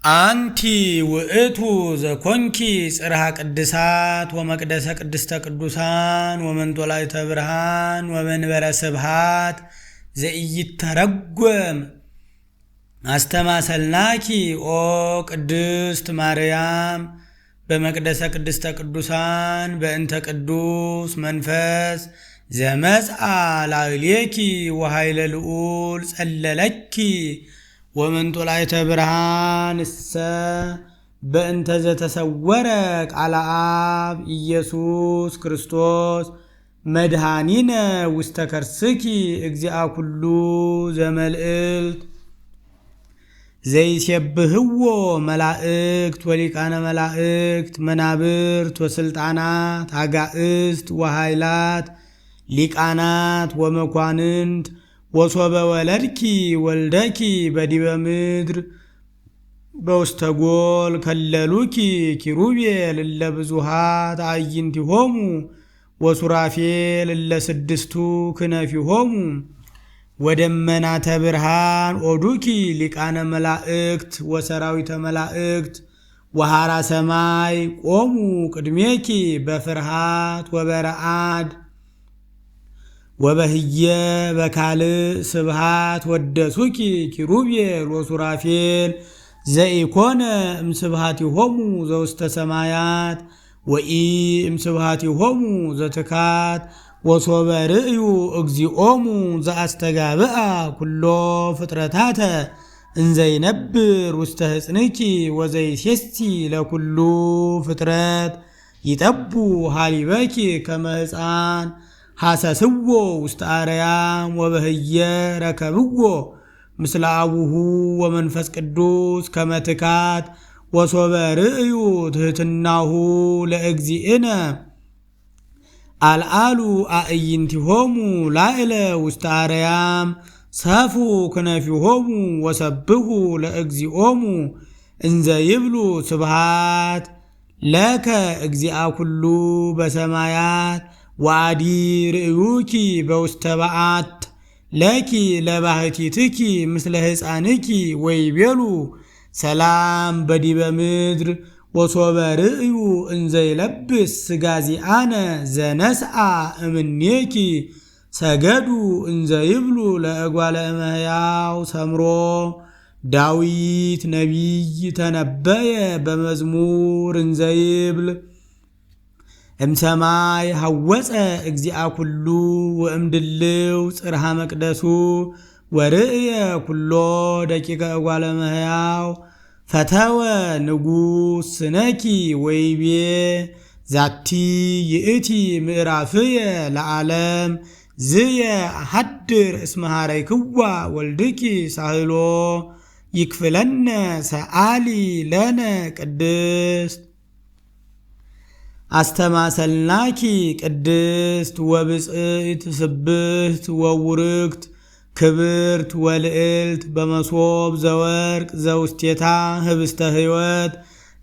أنتي وإتو زكونكي صرها قدسات ومقدسة قدسة قدوسان ومن طلعت برهان ومنبر سبحات زي الترقم أستماثلناكي أو قدست مريم بمقدسة قدسة قدوسان بأنت قدوس منفس زمزع لعليكي وهيل الأول سللكي ومن طلعت برهان بأنت زتسورك على آب إيسوس كريستوس مدهانين واستكرسكي اجزاء كله زملئلت زي سيبهو ملائكت وليكان ملائكت منابرت وسلطانات عقائست وهايلات ليكانات ومكواننت وصوب ولدكي ولدكي بديب مدر بوستقول كللوكي كروبيل اللبزوهات عينتي همو وسرافيل اللسدستو كنافي همو ودمنات برهان ودوكي لكان ملائكت وسراويت ملائكت وهارا سماي قومو قدميكي بفرهات وبرعاد وبهيه بكال سبحات ودسوكي كروبيل وسرافيل زي كون امسبهاتي همو زوست سمايات وإي امسبهاتي همو زتكات وصوب رئيو اغزيومو زاستغابئا كله فطرتاته انزي نبر وستهسنكي وزي سيستي لكله فطرات يتبو حاليبكي كما هسان حاسسوو وستعريام وبهيه ركبوو مثل أبوه ومنفس قدوس كما تكات وصوب رئيو تهتناه لأجزئنا الآلو آئينتي همو لائلة وستعريام سافو كنافي همو وسبهو لأجزئومو انزا يبلو سبحات لك أجزئا كلو بسمايات وعدي رئيوكي بوستبعات لكي لباهتي تكي مثل هسانكي ويبيلو سلام بديب مدر وصوب رئيو انزي لبس سقازي انا زنسعى امنيكي سجدو انزي يبلو لأقوال امهياو سمرو داويت نبي تنبايا بمزمور انزي يبل امسماي هوسا اجزاء كلو وامدلو صرها مقدسو ورئي كلو دقيقة اقوال مهياو فتاوى نقوس سنكي ويبي ذاتي يئتي مئرافية لعالم زي حدر اسمها ريكوة والدكي ساهلو يكفلن سآلي لنا قدست أستماثلناكي قدست وبسئت سبهت ووركت كبرت ولقلت بمصوب زورق زوستيتا هبست هيوات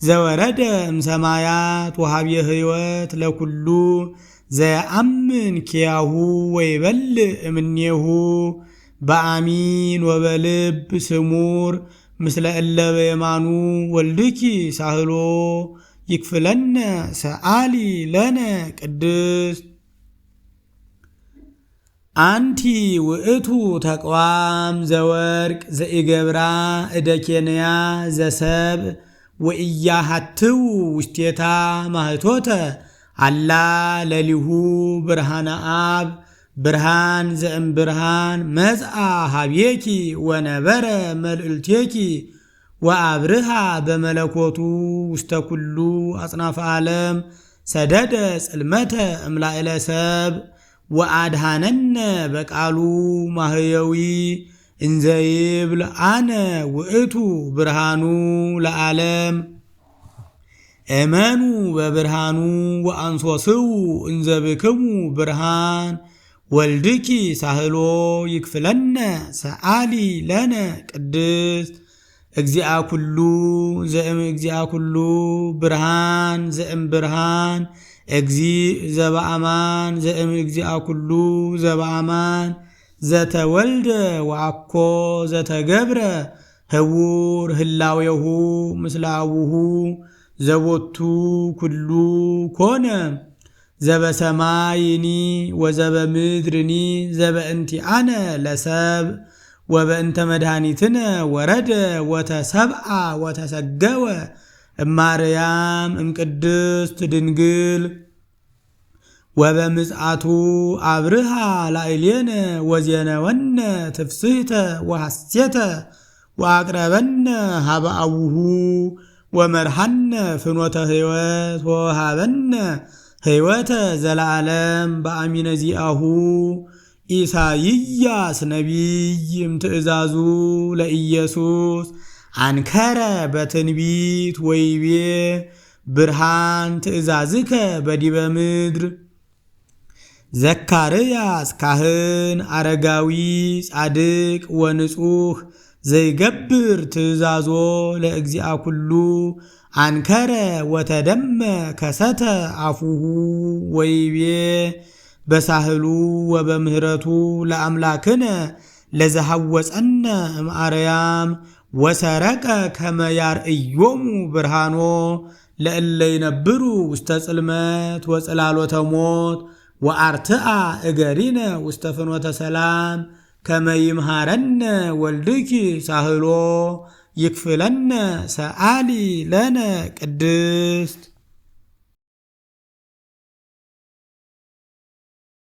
زورد امسمايات وحبي هيوات لكلو زي أمن كياهو ويبلئ منيهو بأمين وبلب سمور مثل إلا بيمانو والدكي ساهلو يكفلن سآلي لنا قدست أنتي وإتو تقوام زورق زي قبرا إدكينيا زسب وإياهاتو وشتيتا مهتوتا علا لليهو برهان آب برهان زئم برهان مزعى هابيكي ونبر ملئلتيكي وأبرها بملكوتو وستكلو أصناف عالم سدد سلمته املا إلى سب وأدهانن بقالو ماهيوي انزيبل أنا وإتو برهانو لعالم امانو ببرهانو وأنصوصو انزبكمو برهان والدكي ساهلو يكفلن سآلي لنا قدست اجزاء كلو زئم اجزاء كلو برهان زئم برهان اجزي زبا امان زئم اجزاء كلو زبا امان زتولد وعكو زتقبر ህቡር ህላዌሁ ምስለ አቡሁ ዘቦቱ ኩሉ ኮነ ዘበሰማይኒ ወዘበምድርኒ ዘበእንቲአነ ለሰብ ወበእንተ መድኃኒትነ ወረደ ወተሰብአ ወተሰገወ እማርያም እምቅድስት ድንግል ወበምጽአቱ አብርሃ ላዕሌነ ወዜነወነ ትፍስሕተ ወሐሴተ ወአቅረበነ ሀበ አቡሁ ወመርሐነ ፍኖተ ሕይወት ወወሃበነ ሕይወተ ዘለዓለም በአሚነ ዚአሁ ኢሳይያስ ነቢይም ትእዛዙ ለኢየሱስ አንከረ በትንቢት ወይቤ ብርሃን ትእዛዝከ በዲበ ምድር ዘካርያስ ካህን አረጋዊ ጻድቅ ወንጹህ ዘይገብር ትእዛዞ ለእግዚአ ኩሉ አንከረ ወተደመ ከሰተ አፉሁ ወይቤ በሳህሉ ወበምህረቱ ለአምላክነ ለዘሐወፀነ እምአርያም ወሰረቀ ከመያርእዮሙ ብርሃኖ ለእለ ይነብሩ ውስተ ጽልመት ወጽላሎተ ሞት ወአርትአ እገሪነ ውስተ ፍኖተ ሰላም ከመይምሃረነ ወልድኪ ሳህሎ ይክፍለነ ሰአሊ ለነ ቅድስት